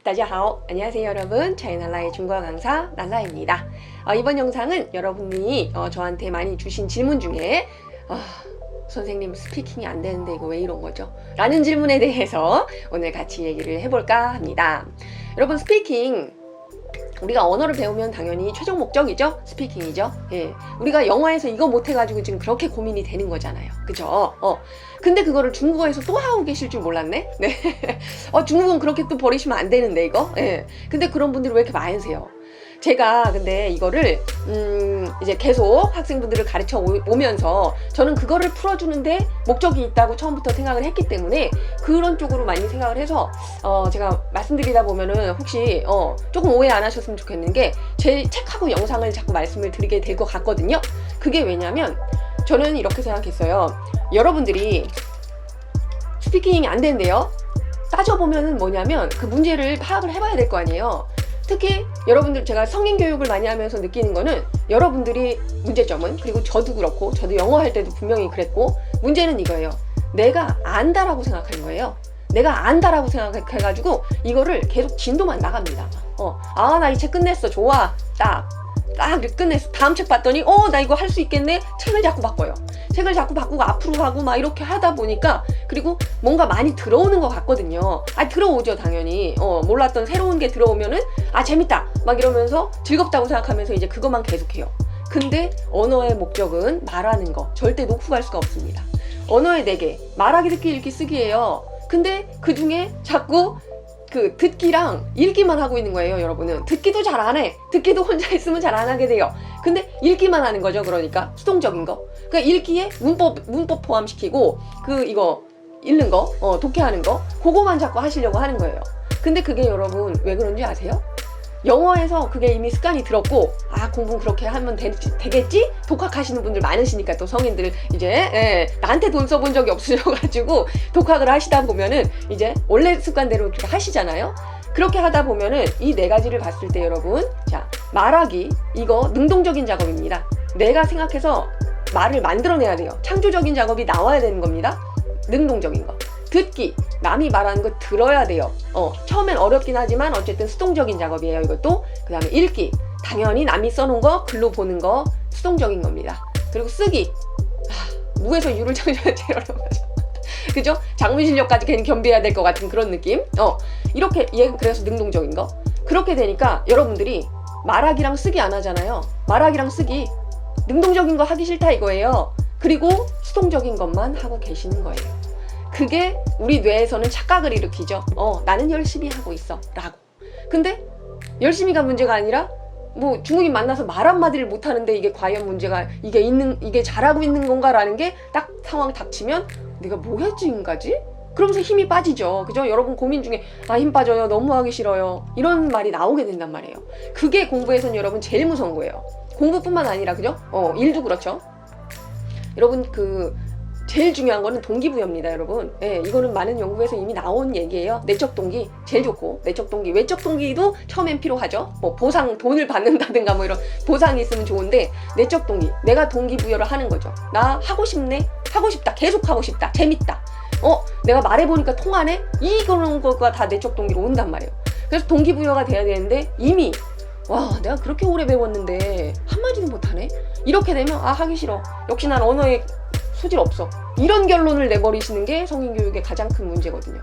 大家好, 안녕하세요 여러분. 차이날라의 중국어 강사 날라입니다. 이번 영상은 여러분이 저한테 많이 주신 질문 중에 선생님 스피킹이 안 되는데 이거 왜 이런 거죠? 라는 질문에 대해서 오늘 같이 얘기를 해볼까 합니다. 여러분, 스피킹, 우리가 언어를 배우면 당연히 최종 목적이죠? 스피킹이죠? 예. 우리가 영어에서 이거 못해가지고 지금 그렇게 고민이 되는 거잖아요. 그죠? 근데 그거를 중국어에서 또 하고 계실 줄 몰랐네? 네. 중국어는 그렇게 또 버리시면 안 되는데, 이거? 예. 근데 그런 분들이 왜 이렇게 많으세요? 제가 근데 이거를 이제 계속 학생분들을 가르쳐 오면서 저는 그거를 풀어주는데 목적이 있다고 처음부터 생각을 했기 때문에 그런 쪽으로 많이 생각을 해서 제가 말씀드리다 보면은 혹시 조금 오해 안 하셨으면 좋겠는 게 제 책하고 영상을 자꾸 말씀을 드리게 될 것 같거든요. 그게 왜냐면 저는 이렇게 생각했어요. 여러분들이 스피킹이 안 되는데요, 따져보면은 뭐냐면 그 문제를 파악을 해봐야 될 거 아니에요. 특히 여러분들, 제가 성인 교육을 많이 하면서 느끼는 거는 여러분들이 문제점은, 그리고 저도 그렇고 저도 영어 할 때도 분명히 그랬고, 문제는 이거예요. 내가 안다라고 생각하는 거예요. 내가 안다라고 생각해가지고 이거를 계속 진도만 나갑니다. 나 이 책 끝냈어, 좋아, 딱 끝냈어. 다음 책 봤더니 나 이거 할 수 있겠네. 책을 자꾸 바꿔요. 책을 자꾸 바꾸고 앞으로 가고 막 이렇게 하다 보니까, 그리고 뭔가 많이 들어오는 것 같거든요. 들어오죠, 당연히. 몰랐던 새로운 게 들어오면은 재밌다 막 이러면서 즐겁다고 생각하면서 이제 그것만 계속해요. 근데 언어의 목적은 말하는 거, 절대 놓고 갈 수가 없습니다. 언어의 4개, 말하기, 듣기, 읽기, 쓰기예요. 근데 그 중에 자꾸 그 듣기랑 읽기만 하고 있는 거예요. 여러분은 듣기도 잘 안 해. 듣기도 혼자 있으면 잘 안 하게 돼요. 근데 읽기만 하는 거죠. 그러니까 수동적인 거. 그러니까 읽기에 문법 포함시키고 이거 읽는 거, 독해하는 거, 그거만 자꾸 하시려고 하는 거예요. 근데 그게 여러분 왜 그런지 아세요? 영어에서 그게 이미 습관이 들었고, 공부는 그렇게 하면 되겠지? 독학하시는 분들 많으시니까, 또 성인들 이제 나한테 돈 써본 적이 없으셔가지고 독학을 하시다 보면은 이제 원래 습관대로 그렇게 하시잖아요. 그렇게 하다 보면은 이 4가지를 봤을 때 여러분, 자, 말하기, 이거 능동적인 작업입니다. 내가 생각해서 말을 만들어내야 돼요. 창조적인 작업이 나와야 되는 겁니다. 능동적인 거. 듣기, 남이 말하는 거 들어야 돼요. 처음엔 어렵긴 하지만 어쨌든 수동적인 작업이에요, 이것도. 그 다음에 읽기, 당연히 남이 써놓은 거 글로 보는 거 수동적인 겁니다. 그리고 쓰기, 무에서 유를 창조하지, 여러분. 그죠? 작문 실력까지 괜히 겸비해야 될 것 같은 그런 느낌. 이렇게, 그래서 능동적인 거. 그렇게 되니까 여러분들이 말하기랑 쓰기 안 하잖아요. 말하기랑 쓰기, 능동적인 거 하기 싫다 이거예요. 그리고 수동적인 것만 하고 계시는 거예요. 그게 우리 뇌에서는 착각을 일으키죠. 나는 열심히 하고 있어 라고. 근데 열심히가 문제가 아니라 뭐 중국인 만나서 말 한마디를 못하는데 이게 과연 문제가, 이게 잘하고 있는 건가 라는 게 딱 상황 닥치면 내가 뭐 했지 지금까지? 그러면서 힘이 빠지죠. 그죠? 여러분 고민 중에 힘 빠져요, 너무 하기 싫어요, 이런 말이 나오게 된단 말이에요. 그게 공부에서는 여러분 제일 무서운 거예요. 공부뿐만 아니라, 그죠? 일도 그렇죠. 여러분, 제일 중요한 거는 동기부여입니다, 여러분. 이거는 많은 연구에서 이미 나온 얘기예요. 내적 동기 제일 좋고, 내적 동기, 외적 동기도 처음엔 필요하죠. 뭐 보상, 돈을 받는다든가 뭐 이런 보상이 있으면 좋은데, 내적 동기, 내가 동기부여를 하는 거죠. 나 하고 싶네, 하고 싶다, 계속 하고 싶다, 재밌다, 내가 말해보니까 통하네, 이런 거가 다 내적 동기로 온단 말이에요. 그래서 동기부여가 돼야 되는데, 이미 내가 그렇게 오래 배웠는데 한마디도 못하네, 이렇게 되면 하기 싫어, 역시 난 언어에 소질 없어, 이런 결론을 내버리시는 게 성인교육의 가장 큰 문제거든요.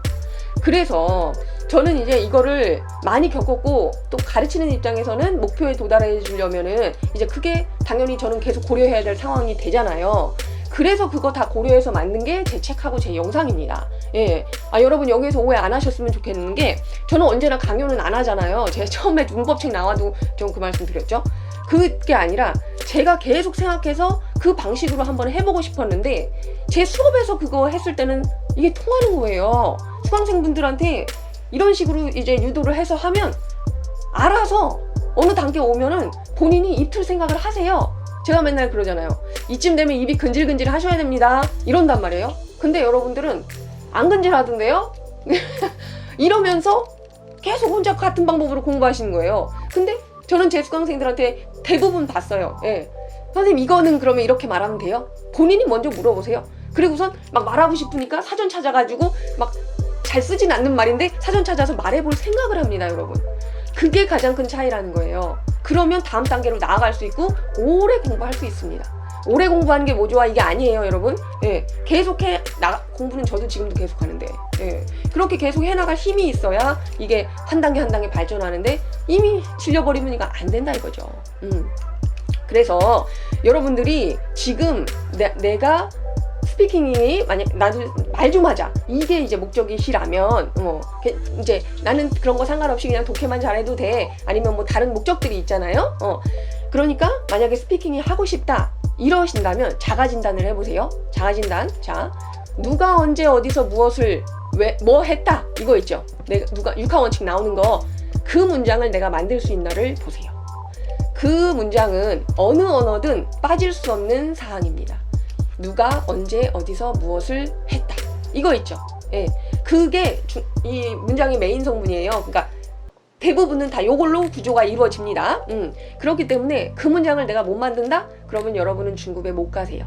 그래서 저는 이제 이거를 많이 겪었고, 또 가르치는 입장에서는 목표에 도달해 주려면은 이제 그게 당연히 저는 계속 고려해야 될 상황이 되잖아요. 그래서 그거 다 고려해서 만든 게 제 책하고 제 영상입니다. 여러분 여기에서 오해 안 하셨으면 좋겠는 게, 저는 언제나 강요는 안 하잖아요. 제가 처음에 문법책 나와도 좀 그 말씀 드렸죠. 그게 아니라 제가 계속 생각해서 그 방식으로 한번 해보고 싶었는데, 제 수업에서 그거 했을 때는 이게 통하는 거예요. 수강생분들한테 이런 식으로 이제 유도를 해서 하면 알아서 어느 단계 오면은 본인이 입틀 생각을 하세요. 제가 맨날 그러잖아요. 이쯤 되면 입이 근질근질 하셔야 됩니다, 이런단 말이에요. 근데 여러분들은 안 근질하던데요? 이러면서 계속 혼자 같은 방법으로 공부하시는 거예요. 근데 저는 제 수강생들한테 대부분 봤어요. 선생님, 이거는 그러면 이렇게 말하면 돼요? 본인이 먼저 물어보세요. 그리고선 막 말하고 싶으니까 사전 찾아가지고 막 잘 쓰진 않는 말인데 사전 찾아서 말해볼 생각을 합니다, 여러분. 그게 가장 큰 차이라는 거예요. 그러면 다음 단계로 나아갈 수 있고 오래 공부할 수 있습니다. 오래 공부하는 게 뭐 좋아 이게 아니에요, 여러분. 예, 계속해 공부는 저도 지금도 계속 하는데, 예, 그렇게 계속 해나갈 힘이 있어야 이게 한 단계 한 단계 발전하는데 이미 질려버리면 이거 안 된다 이거죠. 그래서 여러분들이 지금 내가 스피킹이 만약 나도 말 좀 하자 이게 이제 목적이시라면 이제 나는 그런 거 상관없이 그냥 독해만 잘해도 돼, 아니면 뭐 다른 목적들이 있잖아요. 그러니까 만약에 스피킹이 하고 싶다 이러신다면 자가진단을 해보세요. 자가진단. 자, 누가 언제 어디서 무엇을 왜 뭐 했다 이거 있죠. 누가 육하원칙 나오는 거, 그 문장을 내가 만들 수 있나를 보세요. 그 문장은 어느 언어든 빠질 수 없는 사항입니다. 누가 언제 어디서 무엇을 했다 이거 있죠. 예, 그게 이 문장의 메인 성분이에요. 그러니까 대부분은 다 요걸로 구조가 이루어집니다. 그렇기 때문에 그 문장을 내가 못 만든다? 그러면 여러분은 중급에 못 가세요.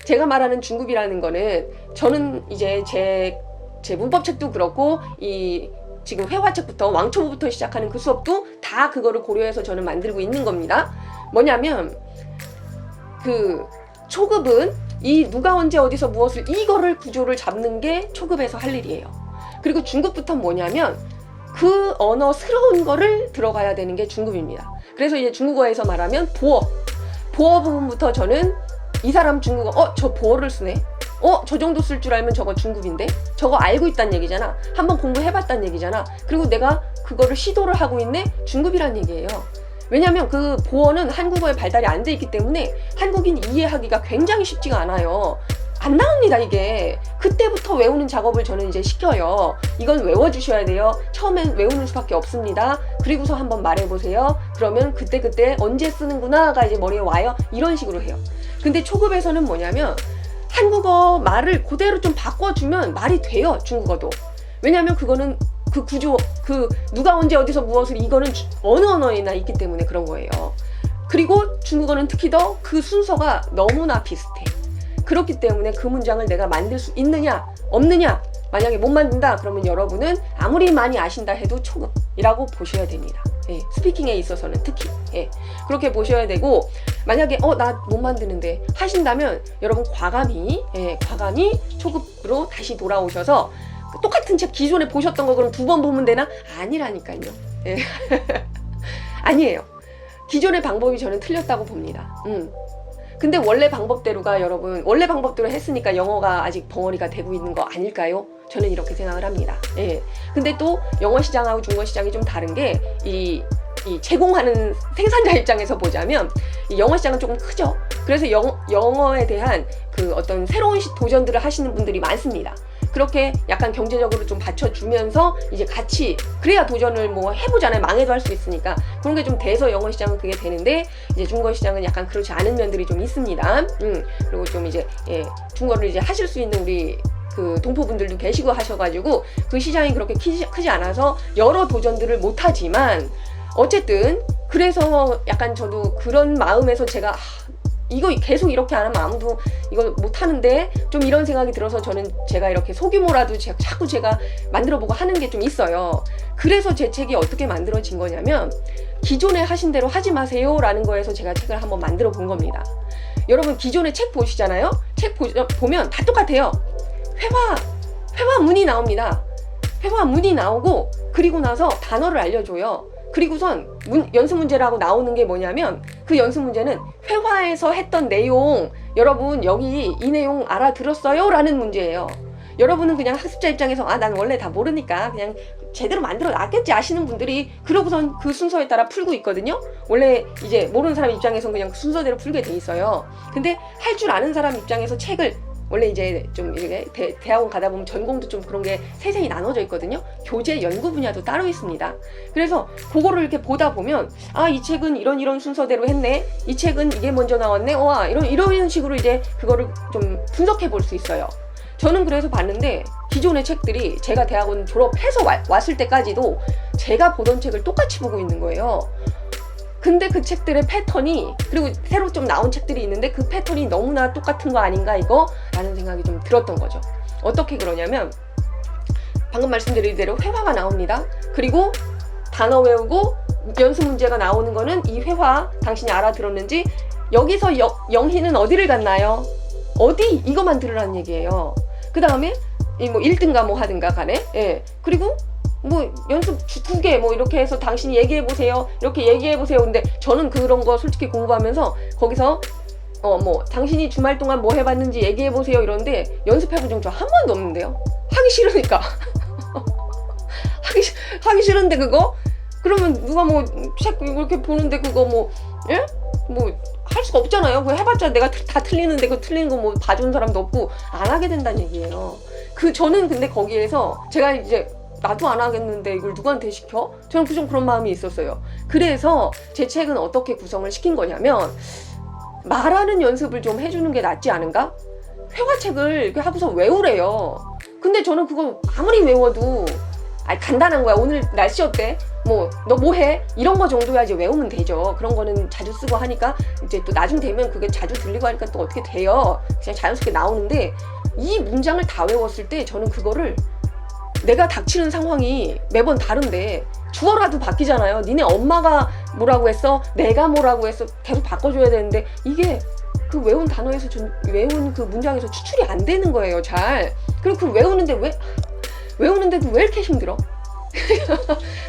제가 말하는 중급이라는 거는 저는 이제 제 문법책도 그렇고 이 지금 회화책부터 왕초보부터 시작하는 그 수업도 다 그거를 고려해서 저는 만들고 있는 겁니다. 뭐냐면 그 초급은 이 누가 언제 어디서 무엇을 이거를 구조를 잡는 게 초급에서 할 일이에요. 그리고 중급부터는 뭐냐면 그 언어스러운 거를 들어가야 되는 게 중급입니다. 그래서 이제 중국어에서 말하면 보어 부분부터 저는 이 사람 중국어 저 보어를 쓰네, 저 정도 쓸 줄 알면 저거 중급인데, 저거 알고 있다는 얘기잖아, 한번 공부해봤다는 얘기잖아, 그리고 내가 그거를 시도를 하고 있네, 중급이란 얘기예요. 왜냐면 그 보어는 한국어에 발달이 안 돼 있기 때문에 한국인 이해하기가 굉장히 쉽지가 않아요. 안 나옵니다, 이게. 그때부터 외우는 작업을 저는 이제 시켜요. 이건 외워주셔야 돼요. 처음엔 외우는 수밖에 없습니다. 그리고서 한번 말해보세요. 그러면 그때 언제 쓰는구나가 이제 머리에 와요. 이런 식으로 해요. 근데 초급에서는 뭐냐면 한국어 말을 그대로 좀 바꿔주면 말이 돼요, 중국어도. 왜냐면 그거는 그 구조, 그 누가 언제 어디서 무엇을, 이거는 어느 언어에나 있기 때문에 그런 거예요. 그리고 중국어는 특히 더 그 순서가 너무나 비슷해. 그렇기 때문에 그 문장을 내가 만들 수 있느냐 없느냐, 만약에 못 만든다 그러면 여러분은 아무리 많이 아신다 해도 초급이라고 보셔야 됩니다. 예, 스피킹에 있어서는 특히 그렇게 보셔야 되고, 만약에 나 못 만드는데 하신다면 여러분 과감히 초급으로 다시 돌아오셔서 똑같은 책 기존에 보셨던 거 그럼 2번 보면 되나? 아니라니까요. 예. 아니에요. 기존의 방법이 저는 틀렸다고 봅니다. 근데 원래 방법대로가, 여러분 원래 방법대로 했으니까 영어가 아직 벙어리가 되고 있는 거 아닐까요? 저는 이렇게 생각을 합니다. 예. 근데 또 영어 시장하고 중국어 시장이 좀 다른 게 이 제공하는 생산자 입장에서 보자면 이 영어 시장은 조금 크죠. 그래서 영어에 대한 그 어떤 새로운 도전들을 하시는 분들이 많습니다. 그렇게 약간 경제적으로 좀 받쳐주면서 이제 같이 그래야 도전을 뭐 해보잖아요. 망해도 할 수 있으니까. 그런 게 좀 돼서 영어 시장은 그게 되는데, 이제 중국어 시장은 약간 그렇지 않은 면들이 좀 있습니다. 그리고 좀 이제 중국어를 이제 하실 수 있는 우리 그 동포분들도 계시고 하셔가지고 그 시장이 그렇게 크지 않아서 여러 도전들을 못하지만, 어쨌든 그래서 약간 저도 그런 마음에서 제가 이거 계속 이렇게 안 하면 아무도 이걸 못하는데 좀 이런 생각이 들어서 저는 제가 이렇게 소규모라도 자꾸 제가 만들어보고 하는 게 좀 있어요. 그래서 제 책이 어떻게 만들어진 거냐면, 기존에 하신 대로 하지 마세요 라는 거에서 제가 책을 한번 만들어 본 겁니다. 여러분 기존에 책 보시잖아요. 책 보면 다 똑같아요. 회화문이 나옵니다. 회화문이 나오고, 그리고 나서 단어를 알려줘요. 그리고선 연습 문제라고 나오는 게 뭐냐면, 그 연습 문제는 회화에서 했던 내용, 여러분 여기 이 내용 알아들었어요? 라는 문제예요. 여러분은 그냥 학습자 입장에서 난 원래 다 모르니까 그냥 제대로 만들어 놨겠지 하시는 분들이 그러고선 그 순서에 따라 풀고 있거든요. 원래 이제 모르는 사람 입장에서는 그냥 그 순서대로 풀게 돼 있어요. 근데 할 줄 아는 사람 입장에서 책을, 원래 이제 좀 이렇게 대학원 가다 보면 전공도 좀 그런 게 세세히 나눠져 있거든요. 교재 연구 분야도 따로 있습니다. 그래서 그거를 이렇게 보다 보면 이 책은 이런 순서대로 했네. 이 책은 이게 먼저 나왔네. 이런 식으로 이제 그거를 좀 분석해 볼 수 있어요. 저는 그래서 봤는데 기존의 책들이 제가 대학원 졸업해서 왔을 때까지도 제가 보던 책을 똑같이 보고 있는 거예요. 근데 그 책들의 패턴이, 그리고 새로 좀 나온 책들이 있는데 그 패턴이 너무나 똑같은 거 아닌가 이거? 라는 생각이 좀 들었던 거죠. 어떻게 그러냐면, 방금 말씀드린 대로 회화가 나옵니다. 그리고 단어 외우고 연습 문제가 나오는 거는 이 회화 당신이 알아들었는지, 여기서 영희는 어디를 갔나요? 어디? 이거만 들으라는 얘기예요. 그 다음에 뭐 1등가 뭐 하든가 간에, 예. 그리고 뭐 연습 2개 뭐 이렇게 해서 당신이 얘기해보세요. 이렇게 얘기해보세요. 근데 저는 그런 거 솔직히 공부하면서 거기서 뭐 당신이 주말 동안 뭐 해봤는지 얘기해보세요 이러는데 연습해본 적 저 한 번도 없는데요. 하기 싫으니까. 하기 싫은데 그거? 그러면 누가 뭐 책 이렇게 보는데 그거 뭐, 예? 뭐 할 수가 없잖아요. 그거 해봤자 내가 다 틀리는데 그 틀린 거 뭐 봐준 사람도 없고 안 하게 된다는 얘기예요. 저는 근데 거기에서 제가 이제 나도 안 하겠는데 이걸 누구한테 시켜? 저는 좀 그런 마음이 있었어요. 그래서 제 책은 어떻게 구성을 시킨 거냐면, 말하는 연습을 좀 해주는 게 낫지 않은가? 회화책을 이렇게 하고서 외우래요. 근데 저는 그거 아무리 외워도 간단한 거야. 오늘 날씨 어때? 뭐 너 뭐 해? 이런 거 정도야 이제 외우면 되죠. 그런 거는 자주 쓰고 하니까 이제 또 나중 되면 그게 자주 들리고 하니까 또 어떻게 돼요. 그냥 자연스럽게 나오는데, 이 문장을 다 외웠을 때 저는 그거를 내가 닥치는 상황이 매번 다른데 주어라도 바뀌잖아요. 니네 엄마가 뭐라고 했어? 내가 뭐라고 했어? 계속 바꿔줘야 되는데 이게 그 외운 단어에서 외운 그 문장에서 추출이 안 되는 거예요, 잘. 그리고 그 외우는데도 왜 이렇게 힘들어?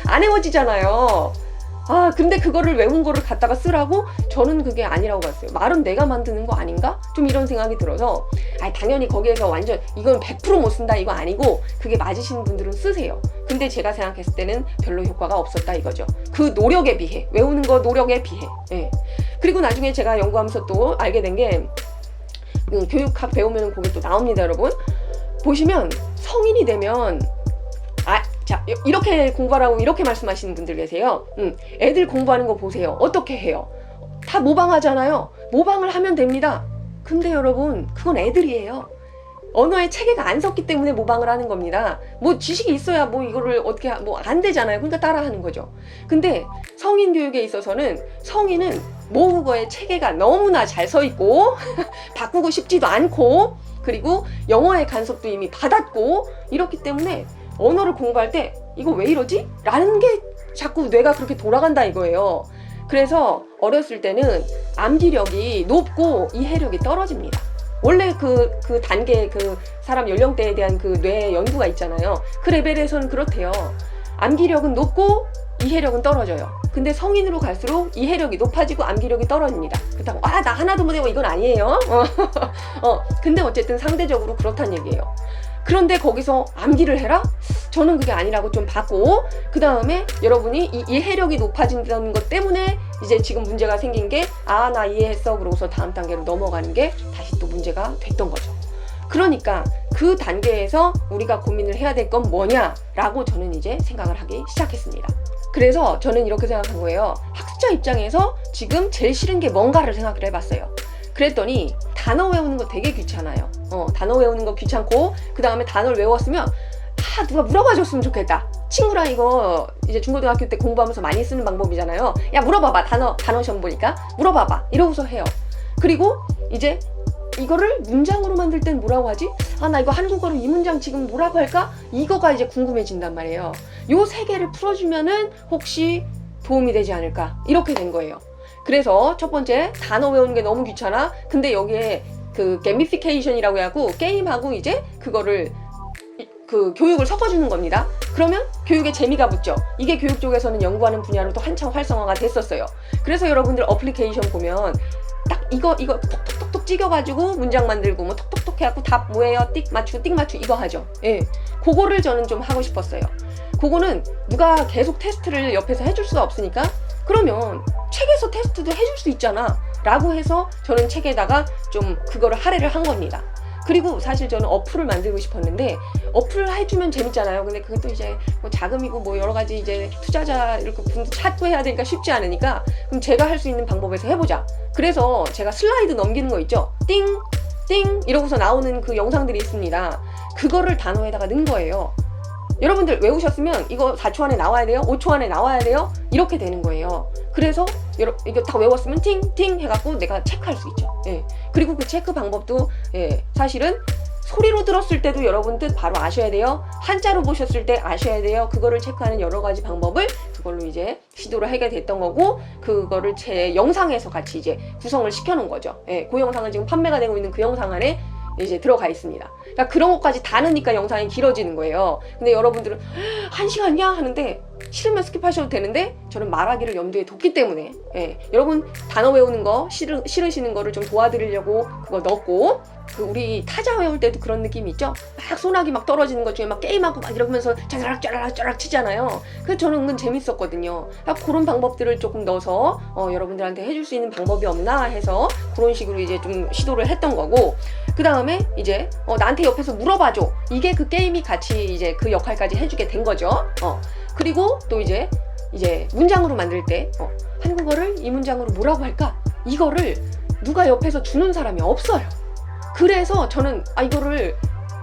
안 외워지잖아요. 근데 그거를 외운 거를 갖다가 쓰라고? 저는 그게 아니라고 봤어요. 말은 내가 만드는 거 아닌가? 좀 이런 생각이 들어서, 당연히 거기에서 완전 이건 100% 못 쓴다 이거 아니고, 그게 맞으시는 분들은 쓰세요. 근데 제가 생각했을 때는 별로 효과가 없었다 이거죠. 그 노력에 비해, 외우는 거 노력에 비해. 예. 그리고 나중에 제가 연구하면서 또 알게 된 게, 교육학 배우면 그게 또 나옵니다, 여러분. 보시면 성인이 되면 자, 이렇게 공부하라고 이렇게 말씀하시는 분들 계세요. 애들 공부하는 거 보세요. 어떻게 해요? 다 모방하잖아요. 모방을 하면 됩니다. 근데 여러분, 그건 애들이에요. 언어의 체계가 안 섰기 때문에 모방을 하는 겁니다. 뭐 지식이 있어야 뭐 이거를 어떻게 뭐 안 되잖아요. 그러니까 따라하는 거죠. 근데 성인 교육에 있어서는 성인은 모국어의 체계가 너무나 잘 서 있고 바꾸고 싶지도 않고, 그리고 영어의 간섭도 이미 받았고, 이렇기 때문에 언어를 공부할 때 이거 왜 이러지? 라는 게 자꾸 뇌가 그렇게 돌아간다 이거예요. 그래서 어렸을 때는 암기력이 높고 이해력이 떨어집니다. 원래 그 단계, 그 사람 연령대에 대한 그 뇌 연구가 있잖아요. 그 레벨에서는 그렇대요. 암기력은 높고 이해력은 떨어져요. 근데 성인으로 갈수록 이해력이 높아지고 암기력이 떨어집니다. 그렇다고 나 하나도 못 외워 이건 아니에요. 근데 어쨌든 상대적으로 그렇다는 얘기예요. 그런데 거기서 암기를 해라? 저는 그게 아니라고 좀 봤고, 그 다음에 여러분이 이 이해력이 높아진다는 것 때문에 이제 지금 문제가 생긴 게, 나 이해했어. 그러고서 다음 단계로 넘어가는 게 다시 또 문제가 됐던 거죠. 그러니까 그 단계에서 우리가 고민을 해야 될 건 뭐냐라고 저는 이제 생각을 하기 시작했습니다. 그래서 저는 이렇게 생각한 거예요. 학습자 입장에서 지금 제일 싫은 게 뭔가를 생각을 해봤어요. 그랬더니 단어 외우는 거 되게 귀찮아요. 단어 외우는 거 귀찮고, 그 다음에 단어를 외웠으면 누가 물어봐 줬으면 좋겠다. 친구랑 이거 이제 중고등학교 때 공부하면서 많이 쓰는 방법이잖아요. 야, 물어봐봐. 단어 시험 보니까 물어봐봐. 이러고서 해요. 그리고 이제 이거를 문장으로 만들 땐 뭐라고 하지? 나 이거 한국어로 이 문장 지금 뭐라고 할까? 이거가 이제 궁금해진단 말이에요. 요 세 개를 풀어주면은 혹시 도움이 되지 않을까? 이렇게 된 거예요. 그래서 첫 번째, 단어 외우는 게 너무 귀찮아. 근데 여기에 그 게미피케이션이라고 해갖고 게임하고 이제 그거를 그 교육을 섞어주는 겁니다. 그러면 교육에 재미가 붙죠. 이게 교육 쪽에서는 연구하는 분야로도 한창 활성화가 됐었어요. 그래서 여러분들 어플리케이션 보면 딱 이거 톡톡톡톡 찍어가지고 문장 만들고 뭐 톡톡톡 해갖고 답 뭐예요? 띡 맞추고 이거 하죠. 예, 그거를 저는 좀 하고 싶었어요. 그거는 누가 계속 테스트를 옆에서 해줄 수가 없으니까, 그러면 책에서 테스트도 해줄 수 있잖아 라고 해서 저는 책에다가 좀 그거를 할애를 한 겁니다. 그리고 사실 저는 어플을 만들고 싶었는데, 어플을 해주면 재밌잖아요. 근데 그것도 이제 뭐 자금이고 뭐 여러 가지 이제 투자자 이렇게 분도 찾고 해야 되니까 쉽지 않으니까, 그럼 제가 할 수 있는 방법에서 해보자. 그래서 제가 슬라이드 넘기는 거 있죠. 띵! 띵! 이러고서 나오는 그 영상들이 있습니다. 그거를 단어에다가 넣은 거예요. 여러분들 외우셨으면 이거 4초 안에 나와야 돼요? 5초 안에 나와야 돼요? 이렇게 되는 거예요. 그래서 이거 다 외웠으면 팅팅 해갖고 내가 체크할 수 있죠. 예. 그리고 그 체크 방법도 사실은 소리로 들었을 때도 여러분 뜻 바로 아셔야 돼요. 한자로 보셨을 때 아셔야 돼요. 그거를 체크하는 여러 가지 방법을 그걸로 이제 시도를 하게 됐던 거고, 그거를 제 영상에서 같이 이제 구성을 시켜놓은 거죠. 예, 그 영상은 지금 판매가 되고 있는 그 영상 안에 이제 들어가 있습니다. 그러니까 그런 것까지 다 넣으니까 영상이 길어지는 거예요. 근데 여러분들은 1시간이야 하는데 싫으면 스킵하셔도 되는데, 저는 말하기를 염두에 뒀기 때문에, 예, 여러분 단어 외우는 거 싫으시는 거를 좀 도와드리려고 그거 넣었고, 그 우리 타자 외울 때도 그런 느낌이 있죠? 막 소나기 막 떨어지는 것 중에 막 게임하고 막 이러면서 짜라락 짜라락 짜라락 치잖아요. 그래서 저는 은근 재밌었거든요. 그런 방법들을 조금 넣어서 여러분들한테 해줄 수 있는 방법이 없나 해서 그런 식으로 이제 좀 시도를 했던 거고, 그 다음에 이제 나한테 옆에서 물어봐줘, 이게 그 게임이 같이 이제 그 역할까지 해주게 된 거죠. 그리고 또 이제 문장으로 만들 때 한국어를 이 문장으로 뭐라고 할까, 이거를 누가 옆에서 주는 사람이 없어요. 그래서 저는 이거를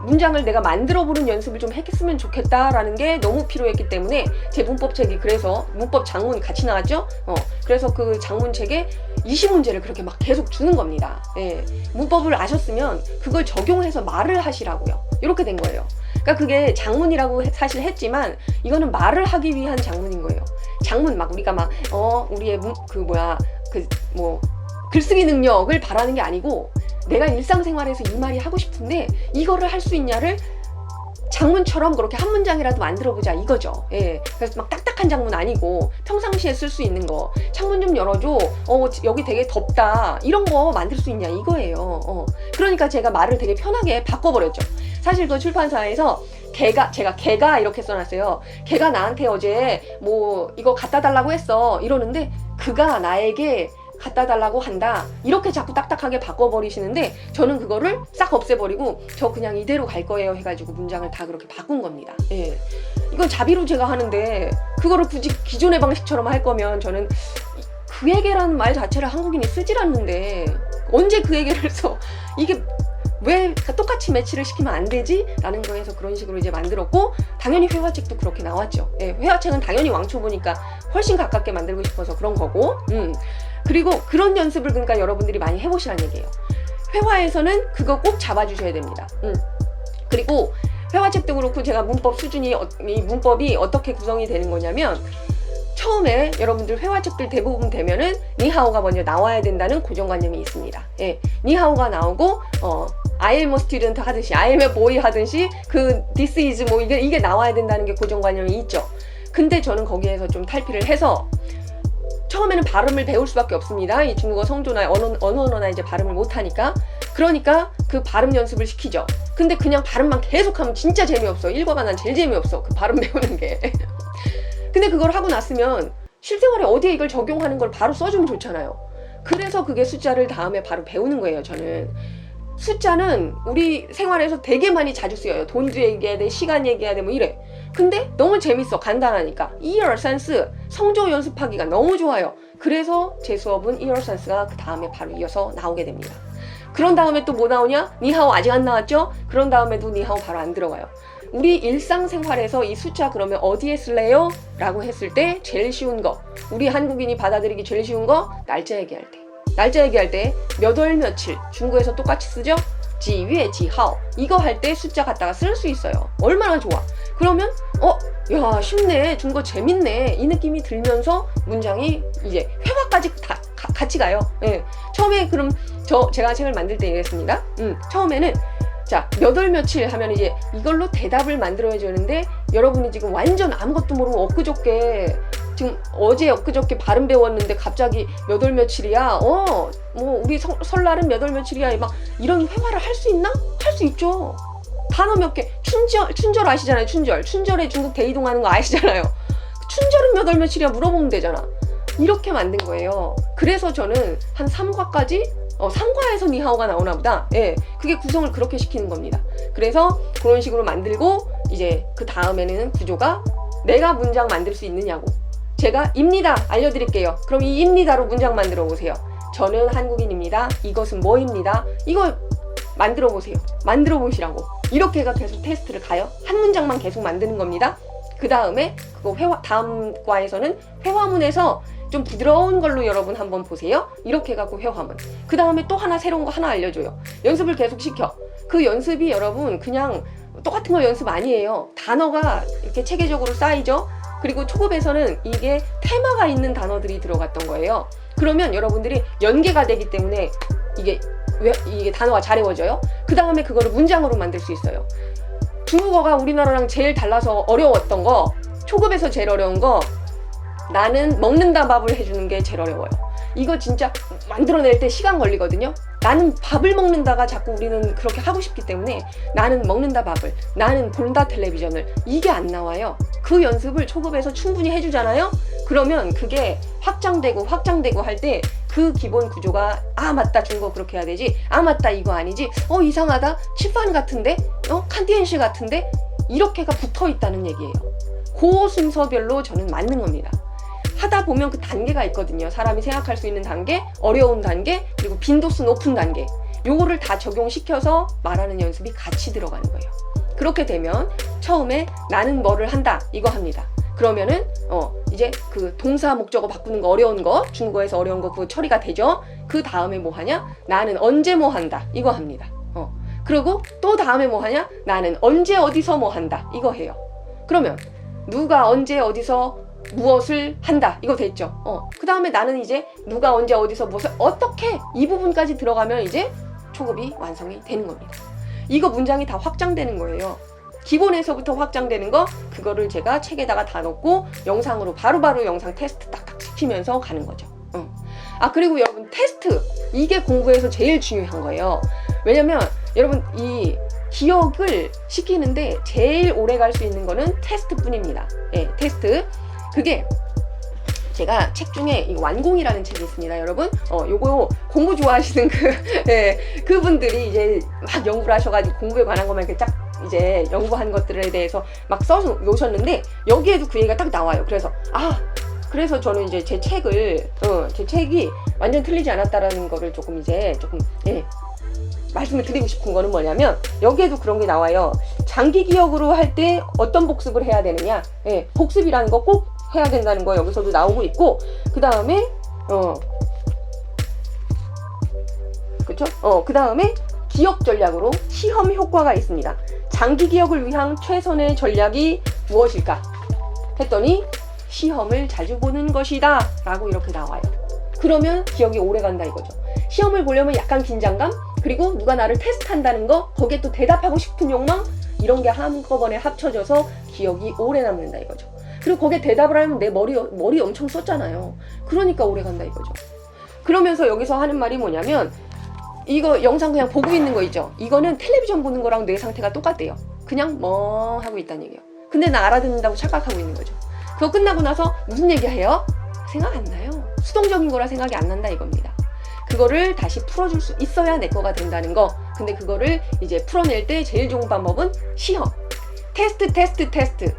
문장을 내가 만들어보는 연습을 좀 했으면 좋겠다라는 게 너무 필요했기 때문에 제 문법책이, 그래서 문법 장문이 같이 나왔죠. 그래서 그 장문책에 20문제를 그렇게 막 계속 주는 겁니다. 예. 문법을 아셨으면 그걸 적용해서 말을 하시라고요. 이렇게 된 거예요. 그러니까 그게 장문이라고 사실 했지만 이거는 말을 하기 위한 장문인 거예요. 장문 막 우리가 막 우리의 글쓰기 능력을 바라는 게 아니고, 내가 일상생활에서 이 말이 하고 싶은데 이거를 할 수 있냐를 장문처럼 그렇게 한 문장이라도 만들어보자 이거죠. 예. 그래서 막 딱딱한 장문 아니고 평상시에 쓸 수 있는 거, 창문 좀 열어줘, 여기 되게 덥다, 이런 거 만들 수 있냐 이거예요. 그러니까 제가 말을 되게 편하게 바꿔버렸죠. 사실 그 출판사에서 제가 걔가 이렇게 써놨어요. 걔가 나한테 어제 뭐 이거 갖다 달라고 했어 이러는데, 그가 나에게 갖다 달라고 한다, 이렇게 자꾸 딱딱하게 바꿔버리시는데, 저는 그거를 싹 없애버리고 저 그냥 이대로 갈 거예요 해가지고 문장을 다 그렇게 바꾼 겁니다. 예. 이건 자비로 제가 하는데 그거를 굳이 기존의 방식처럼 할 거면, 저는 그에게라는 말 자체를 한국인이 쓰질 않는데 언제 그에게를 써, 이게 왜 똑같이 매치를 시키면 안 되지? 라는 거에서 그런 식으로 이제 만들었고, 당연히 회화책도 그렇게 나왔죠. 예, 회화책은 당연히 왕초보니까 훨씬 가깝게 만들고 싶어서 그런 거고, 그리고 그런 연습을 그러니까 여러분들이 많이 해보시라는 얘기예요. 회화에서는 그거 꼭 잡아주셔야 됩니다. 그리고 회화책도 그렇고, 제가 문법 수준이, 이 문법이 어떻게 구성이 되는 거냐면, 처음에 여러분들 회화책들 대부분 되면은 니하오가 먼저 나와야 된다는 고정관념이 있습니다. 예, 니하오가 나오고 I am a student 하듯이, I am a boy 하듯이, 그 this is 뭐 이게 나와야 된다는 게 고정관념이 있죠. 근데 저는 거기에서 좀 탈피를 해서 처음에는 발음을 배울 수밖에 없습니다. 이 중국어 성조나 언어나 이제 발음을 못하니까. 그러니까 그 발음 연습을 시키죠. 근데 그냥 발음만 계속하면 진짜 재미없어. 일과가 난 제일 재미없어, 그 발음 배우는 게. 근데 그걸 하고 났으면 실생활에 어디에 이걸 적용하는 걸 바로 써주면 좋잖아요. 그래서 그게 숫자를 다음에 바로 배우는 거예요. 저는 숫자는 우리 생활에서 되게 많이 자주 쓰여요. 돈도 얘기해야 돼, 시간 얘기해야 돼, 뭐 이래. 근데 너무 재밌어, 간단하니까. 1, 2, 3, 4 성조 연습하기가 너무 좋아요. 그래서 제 수업은 1, 2, 3, 4가 그 다음에 바로 이어서 나오게 됩니다. 그런 다음에 또 뭐 나오냐? 니하오 아직 안 나왔죠? 그런 다음에도 니하오 바로 안 들어가요. 우리 일상생활에서 이 숫자 그러면 어디에 쓸래요? 라고 했을 때 제일 쉬운 거, 우리 한국인이 받아들이기 제일 쉬운 거, 날짜 얘기할 때. 날짜 얘기할 때 몇 월 며칠, 중국에서 똑같이 쓰죠? 지회 지하오, 이거 할 때 숫자 갖다가 쓸 수 있어요. 얼마나 좋아. 그러면 야 쉽네, 중국어 재밌네, 이 느낌이 들면서 문장이 이제 회화까지 다 같이 가요. 예. 처음에 그럼 제가 책을 만들 때 이랬습니다. 처음에는 자, 몇 월 며칠 하면 이제 이걸로 대답을 만들어야 되는데, 여러분이 지금 완전 아무것도 모르고 엊그저께, 지금 어제 엊그저께 발음 배웠는데 갑자기 몇 월 며칠이야? 뭐 우리 설날은 몇 월 며칠이야? 막 이런 회화를 할 수 있나? 할 수 있죠. 단어 몇 개. 춘절 아시잖아요. 춘절에 중국 대이동하는 거 아시잖아요. 춘절은 몇 월 며칠이야? 물어보면 되잖아. 이렇게 만든 거예요. 그래서 저는 한 3과까지 3과에서 니하오가 나오나 보다. 예, 그게 구성을 그렇게 시키는 겁니다. 그래서 그런 식으로 만들고, 이제 그 다음에는 구조가 내가 문장 만들 수 있느냐고. 제가 입니다 알려드릴게요. 그럼 이 입니다로 문장 만들어 보세요. 저는 한국인입니다. 이것은 뭐입니다. 이거 만들어 보세요. 만들어 보시라고. 이렇게가 계속 테스트를 가요. 한 문장만 계속 만드는 겁니다. 그 다음에 그거 다음 과에서는 회화문에서 좀 부드러운 걸로 여러분 한번 보세요. 이렇게 해갖고 회화문. 그 다음에 또 하나 새로운 거 하나 알려줘요. 연습을 계속 시켜. 그 연습이 여러분 그냥 똑같은 거 연습 아니에요. 단어가 이렇게 체계적으로 쌓이죠. 그리고 초급에서는 이게 테마가 있는 단어들이 들어갔던 거예요. 그러면 여러분들이 연계가 되기 때문에 이게 단어가 잘 외워져요. 그 다음에 그거를 문장으로 만들 수 있어요. 중국어가 우리나라랑 제일 달라서 어려웠던 거, 초급에서 제일 어려운 거, 나는 먹는다 밥을 해주는 게 제일 어려워요. 이거 진짜 만들어낼 때 시간 걸리거든요. 나는 밥을 먹는다가 자꾸 우리는 그렇게 하고 싶기 때문에 나는 먹는다 밥을, 나는 본다 텔레비전을, 이게 안 나와요. 그 연습을 초급에서 충분히 해주잖아요. 그러면 그게 확장되고 할 때 그 기본 구조가 아 맞다 중국어 그렇게 해야 되지, 아 맞다 이거 아니지, 이상하다 칠판 같은데, 칸티엔시 같은데, 이렇게가 붙어 있다는 얘기예요. 그 순서별로 저는 맞는 겁니다. 하다 보면 그 단계가 있거든요. 사람이 생각할 수 있는 단계, 어려운 단계, 그리고 빈도수 높은 단계, 요거를 다 적용시켜서 말하는 연습이 같이 들어가는 거예요. 그렇게 되면 처음에 나는 뭐를 한다 이거 합니다. 그러면은 이제 그 동사 목적어 바꾸는 거 어려운 거, 중국어에서 어려운 거 그거 처리가 되죠. 그 다음에 뭐 하냐, 나는 언제 뭐 한다 이거 합니다. 그리고 또 다음에 뭐 하냐, 나는 언제 어디서 뭐 한다 이거 해요. 그러면 누가 언제 어디서 무엇을 한다 이거 됐죠. 그 다음에 나는 이제 누가 언제 어디서 무엇을 어떻게, 이 부분까지 들어가면 이제 초급이 완성이 되는 겁니다. 이거 문장이 다 확장되는 거예요. 기본에서부터 확장되는 거, 그거를 제가 책에다가 다 넣고 영상으로 바로바로 영상 테스트 딱딱 시키면서 가는 거죠. 그리고 여러분 테스트, 이게 공부에서 제일 중요한 거예요. 왜냐면 여러분 이 기억을 시키는데 제일 오래 갈 수 있는 거는 테스트 뿐입니다. 테스트. 그게 제가 책 중에 이 완공이라는 책이 있습니다. 여러분 요거 공부 좋아하시는 그분들이 이제 막 연구를 하셔가지고 공부에 관한 것만 이렇게 쫙 이제 연구한 것들에 대해서 막 써 놓으셨는데 여기에도 그 얘기가 딱 나와요. 그래서 저는 이제 제 책이 완전 틀리지 않았다라는 거를 조금 말씀을 드리고 싶은 거는 뭐냐면, 여기에도 그런 게 나와요. 장기 기억으로 할 때 어떤 복습을 해야 되느냐, 복습이라는 거 꼭 해야 된다는 거 여기서도 나오고 있고, 그 다음에 그 다음에 기억 전략으로 시험 효과가 있습니다. 장기 기억을 위한 최선의 전략이 무엇일까 했더니 시험을 자주 보는 것이다 라고 이렇게 나와요. 그러면 기억이 오래 간다 이거죠. 시험을 보려면 약간 긴장감, 그리고 누가 나를 테스트한다는 거, 거기에 또 대답하고 싶은 욕망, 이런 게 한꺼번에 합쳐져서 기억이 오래 남는다 이거죠. 그리고 거기에 대답을 하면 내 머리 엄청 썼잖아요. 그러니까 오래 간다 이거죠. 그러면서 여기서 하는 말이 뭐냐면, 이거 영상 그냥 보고 있는 거 있죠. 이거는 텔레비전 보는 거랑 뇌 상태가 똑같대요. 그냥 멍 하고 있다는 얘기예요. 근데 나 알아듣는다고 착각하고 있는 거죠. 그거 끝나고 나서 무슨 얘기해요? 생각 안 나요. 수동적인 거라 생각이 안 난다 이겁니다. 그거를 다시 풀어줄 수 있어야 내 거가 된다는 거. 근데 그거를 이제 풀어낼 때 제일 좋은 방법은 시험. 테스트.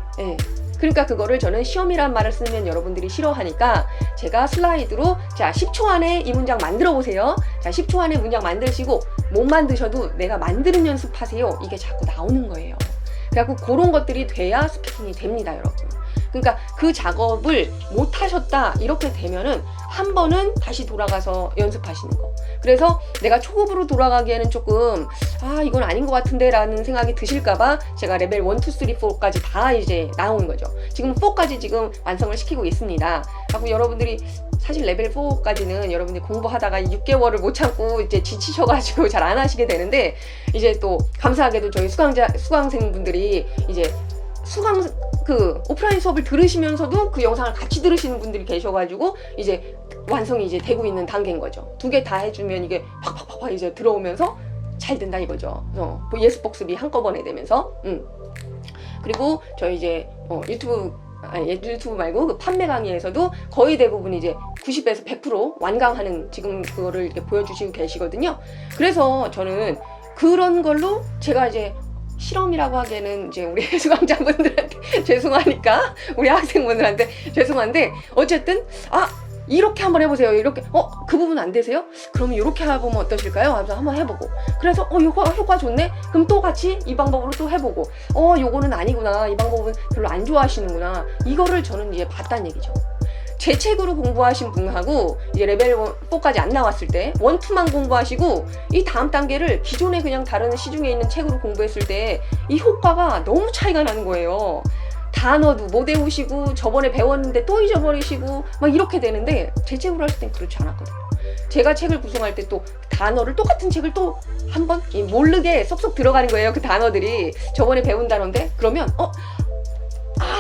그러니까 그거를 저는 시험이란 말을 쓰면 여러분들이 싫어하니까 제가 슬라이드로, 자 10초 안에 이 문장 만들어 보세요. 자 10초 안에 문장 만드시고, 못 만드셔도 내가 만드는 연습하세요. 이게 자꾸 나오는 거예요. 그래갖고 그런 것들이 돼야 스피킹이 됩니다, 여러분. 그러니까 그 작업을 못 하셨다 이렇게 되면은 한 번은 다시 돌아가서 연습하시는 거. 그래서 내가 초급으로 돌아가기에는 조금 이건 아닌 것 같은데 라는 생각이 드실까봐 제가 레벨 1, 2, 3, 4까지 다 이제 나오는 거죠. 지금 4까지 지금 완성을 시키고 있습니다. 하고 여러분들이 사실 레벨 4까지는 여러분들이 공부하다가 6개월을 못 참고 이제 지치셔가지고 잘 안 하시게 되는데, 이제 또 감사하게도 저희 수강생분들이 이제 오프라인 수업을 들으시면서도 그 영상을 같이 들으시는 분들이 계셔가지고 이제 완성이 이제 되고 있는 단계인 거죠. 2개 다 해주면 이게 팍팍팍 이제 들어오면서 잘 된다 이거죠. 예습 복습이 한꺼번에 되면서. 그리고 저희 이제 유튜브 말고 그 판매 강의에서도 거의 대부분 이제 90에서 100% 완강하는 지금 그거를 이렇게 보여주시고 계시거든요. 그래서 저는 그런 걸로 제가 이제 실험이라고 하기에는 이제 우리 수강자분들한테 죄송하니까, 우리 학생분들한테 죄송한데, 어쨌든 이렇게 한번 해보세요. 이렇게 그 부분 안 되세요? 그러면 이렇게 해보면 어떠실까요? 하면서 한번 해보고, 그래서 효과 좋네? 그럼 또 같이 이 방법으로 또 해보고, 요거는 아니구나, 이 방법은 별로 안 좋아하시는구나, 이거를 저는 이제 봤다는 얘기죠. 제 책으로 공부하신 분하고 이제 레벨 4까지 안 나왔을 때 1, 2만 공부하시고 이 다음 단계를 기존에 그냥 다른 시중에 있는 책으로 공부했을 때 이 효과가 너무 차이가 나는 거예요. 단어도 못 외우시고 저번에 배웠는데 또 잊어버리시고 막 이렇게 되는데 제 책으로 하실 땐 그렇지 않았거든요. 제가 책을 구성할 때 또 단어를 똑같은 책을 또 한 번 모르게 쏙쏙 들어가는 거예요. 그 단어들이 저번에 배운 단어인데 그러면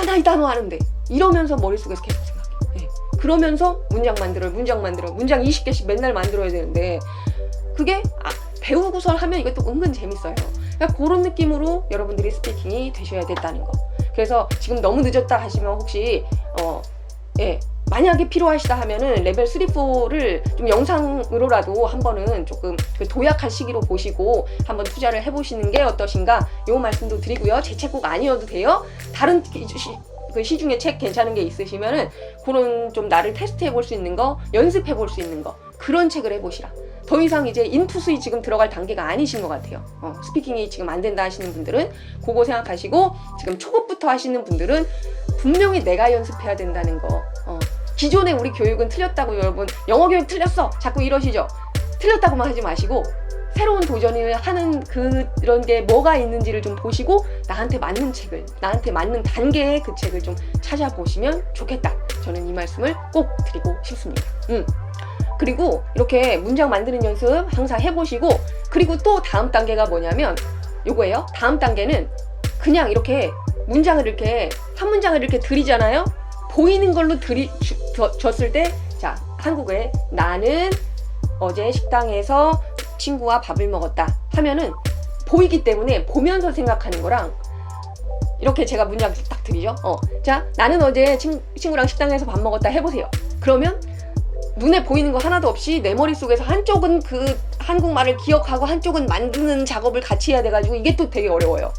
나 이 단어 아는데 이러면서 머릿속에서 계속 생각해요. 네. 그러면서 문장 만들어 문장 20개씩 맨날 만들어야 되는데 그게 배우고서 하면 이것도 은근 재밌어요. 그러니까 그런 느낌으로 여러분들이 스피킹이 되셔야 됐다는 거. 그래서 지금 너무 늦었다 하시면 혹시 만약에 필요하시다 하면은 레벨 3, 4를 좀 영상으로라도 한번은 조금 도약할 시기로 보시고 한번 투자를 해보시는 게 어떠신가 요 말씀도 드리고요. 제 책 꼭 아니어도 돼요. 다른 시중에 책 괜찮은 게 있으시면은 그런 좀 나를 테스트해 볼 수 있는 거, 연습해 볼 수 있는 거 그런 책을 해보시라. 더 이상 이제 인풋이 지금 들어갈 단계가 아니신 것 같아요. 스피킹이 지금 안 된다 하시는 분들은 그거 생각하시고 지금 초급부터 하시는 분들은 분명히 내가 연습해야 된다는 거. 기존에 우리 교육은 틀렸다고 여러분 영어 교육 틀렸어 자꾸 이러시죠. 틀렸다고만 하지 마시고 새로운 도전을 하는 그런 게 뭐가 있는지를 좀 보시고 나한테 맞는 책을 나한테 맞는 단계의 그 책을 좀 찾아보시면 좋겠다. 저는 이 말씀을 꼭 드리고 싶습니다. 그리고 이렇게 문장 만드는 연습 항상 해보시고 그리고 또 다음 단계가 뭐냐면 요거예요. 다음 단계는 그냥 이렇게 문장을 이렇게 한 문장을 이렇게 드리잖아요. 보이는 걸로 줬을 때 자 한국어에 나는 어제 식당에서 친구와 밥을 먹었다 하면은 보이기 때문에 보면서 생각하는 거랑 이렇게 제가 문장 딱 드리죠. 자 나는 어제 친구랑 식당에서 밥 먹었다 해보세요. 그러면 눈에 보이는 거 하나도 없이 내 머릿속에서 한쪽은 그 한국말을 기억하고 한쪽은 만드는 작업을 같이 해야 돼가지고 이게 또 되게 어려워요.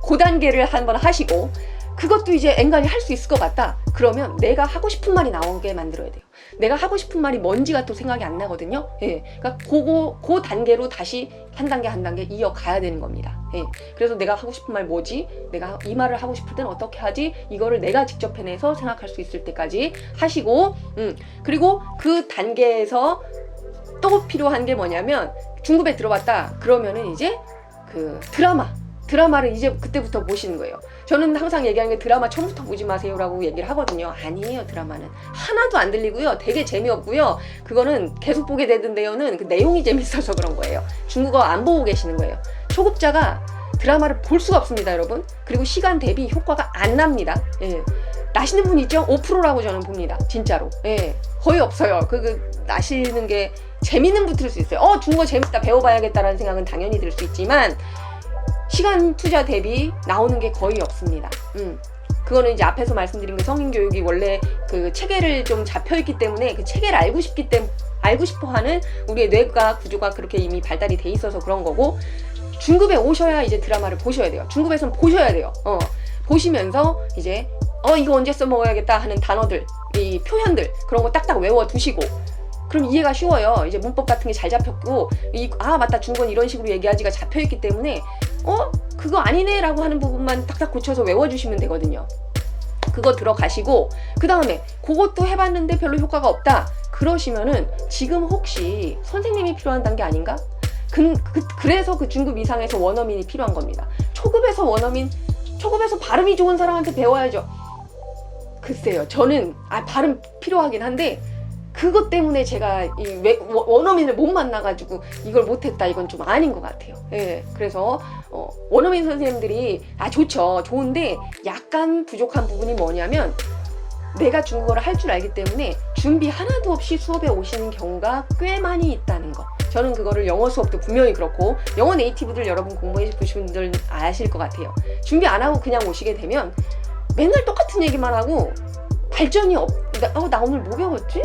그 단계를 한번 하시고 그것도 이제 앵간히 할 수 있을 것 같다. 그러면 내가 하고 싶은 말이 나오게 만들어야 돼요. 내가 하고 싶은 말이 뭔지가 또 생각이 안 나거든요. 그러니까 그 단계로 다시 한 단계 이어가야 되는 겁니다. 그래서 내가 하고 싶은 말 뭐지? 내가 이 말을 하고 싶을 때는 어떻게 하지? 이거를 내가 직접 해내서 생각할 수 있을 때까지 하시고 그리고 그 단계에서 또 필요한 게 뭐냐면 중급에 들어봤다. 그러면은 이제 그 드라마를 이제 그때부터 보시는 거예요. 저는 항상 얘기하는 게 드라마 처음부터 보지 마세요라고 얘기를 하거든요. 아니에요. 드라마는 하나도 안 들리고요. 되게 재미없고요. 그거는 계속 보게 되던데요는 그 내용이 재밌어서 그런 거예요. 중국어 안 보고 계시는 거예요. 초급자가 드라마를 볼 수가 없습니다, 여러분. 그리고 시간 대비 효과가 안 납니다. 나시는 분 있죠? 5%라고 저는 봅니다. 진짜로. 거의 없어요. 나시는 게 재미는 붙을 수 있어요. 중국어 재밌다 배워봐야겠다라는 생각은 당연히 들 수 있지만 시간 투자 대비 나오는 게 거의 없습니다. 그거는 이제 앞에서 말씀드린 그 성인교육이 원래 그 체계를 좀 잡혀있기 때문에 그 체계를 알고 싶어하는 우리의 뇌가 구조가 그렇게 이미 발달이 돼 있어서 그런 거고 중급에 오셔야 이제 드라마를 보셔야 돼요. 중급에서는 보셔야 돼요. 보시면서 이제 이거 언제 써먹어야겠다 하는 단어들, 이 표현들 그런 거 딱딱 외워두시고 그럼 이해가 쉬워요. 이제 문법 같은 게 잘 잡혔고 맞다 중국은 이런 식으로 얘기하지가 잡혀있기 때문에 그거 아니네 라고 하는 부분만 딱딱 고쳐서 외워주시면 되거든요. 그거 들어가시고 그 다음에 그것도 해봤는데 별로 효과가 없다 그러시면은 지금 혹시 선생님이 필요한 단계 아닌가? 그래서 그 중급 이상에서 원어민이 필요한 겁니다. 초급에서 발음이 좋은 사람한테 배워야죠. 글쎄요, 저는 발음 필요하긴 한데 그것 때문에 제가 원어민을 못 만나가지고 이걸 못했다 이건 좀 아닌 것 같아요. 그래서 원어민 선생님들이 좋죠. 좋은데 약간 부족한 부분이 뭐냐면 내가 중국어를 할 줄 알기 때문에 준비 하나도 없이 수업에 오시는 경우가 꽤 많이 있다는 거. 저는 그거를 영어 수업도 분명히 그렇고 영어 네이티브들 여러분 공부해 보신 분들 아실 것 같아요. 준비 안 하고 그냥 오시게 되면 맨날 똑같은 얘기만 하고 발전이 나 오늘 뭐 배웠지?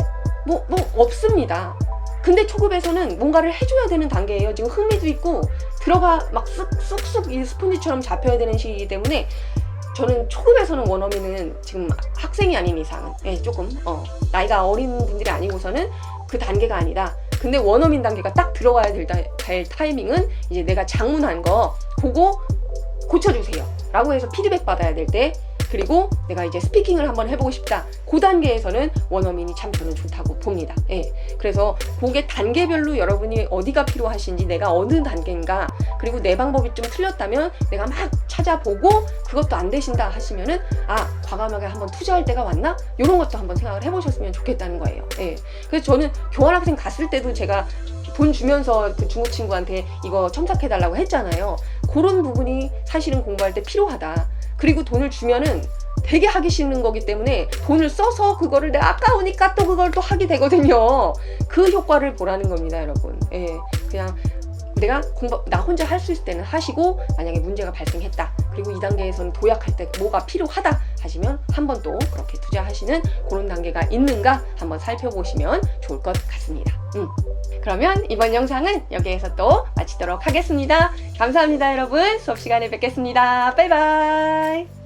뭐 없습니다. 근데 초급에서는 뭔가를 해줘야 되는 단계예요. 지금 흥미도 있고 들어가 막 쑥쑥 이 스펀지처럼 잡혀야 되는 시기이기 때문에 저는 초급에서는 원어민은 지금 학생이 아닌 이상은 조금 나이가 어린 분들이 아니고서는 그 단계가 아니다. 근데 원어민 단계가 딱 들어가야 될 타이밍은 이제 내가 장문한 거 그거 고쳐주세요 라고 해서 피드백 받아야 될 때 그리고 내가 이제 스피킹을 한번 해보고 싶다. 그 단계에서는 원어민이 참 저는 좋다고 봅니다. 예. 그래서 그게 단계별로 여러분이 어디가 필요하신지, 내가 어느 단계인가, 그리고 내 방법이 좀 틀렸다면 내가 막 찾아보고 그것도 안 되신다 하시면은 과감하게 한번 투자할 때가 왔나? 이런 것도 한번 생각을 해보셨으면 좋겠다는 거예요. 예. 그래서 저는 교환학생 갔을 때도 제가 돈 주면서 그 중국 친구한테 이거 첨삭해달라고 했잖아요. 그런 부분이 사실은 공부할 때 필요하다. 그리고 돈을 주면은 되게 하기 싫은 거기 때문에 돈을 써서 그거를 내가 아까우니까 또 그걸 또 하게 되거든요. 그 효과를 보라는 겁니다, 여러분. 예. 그냥 내가 나 혼자 할 수 있을 때는 하시고, 만약에 문제가 발생했다. 그리고 2단계에서는 도약할 때 뭐가 필요하다 하시면 한 번 또 그렇게 투자하시는 그런 단계가 있는가 한번 살펴보시면 좋을 것 같습니다. 그러면 이번 영상은 여기에서 또 마치도록 하겠습니다. 감사합니다, 여러분. 수업 시간에 뵙겠습니다. 바이바이.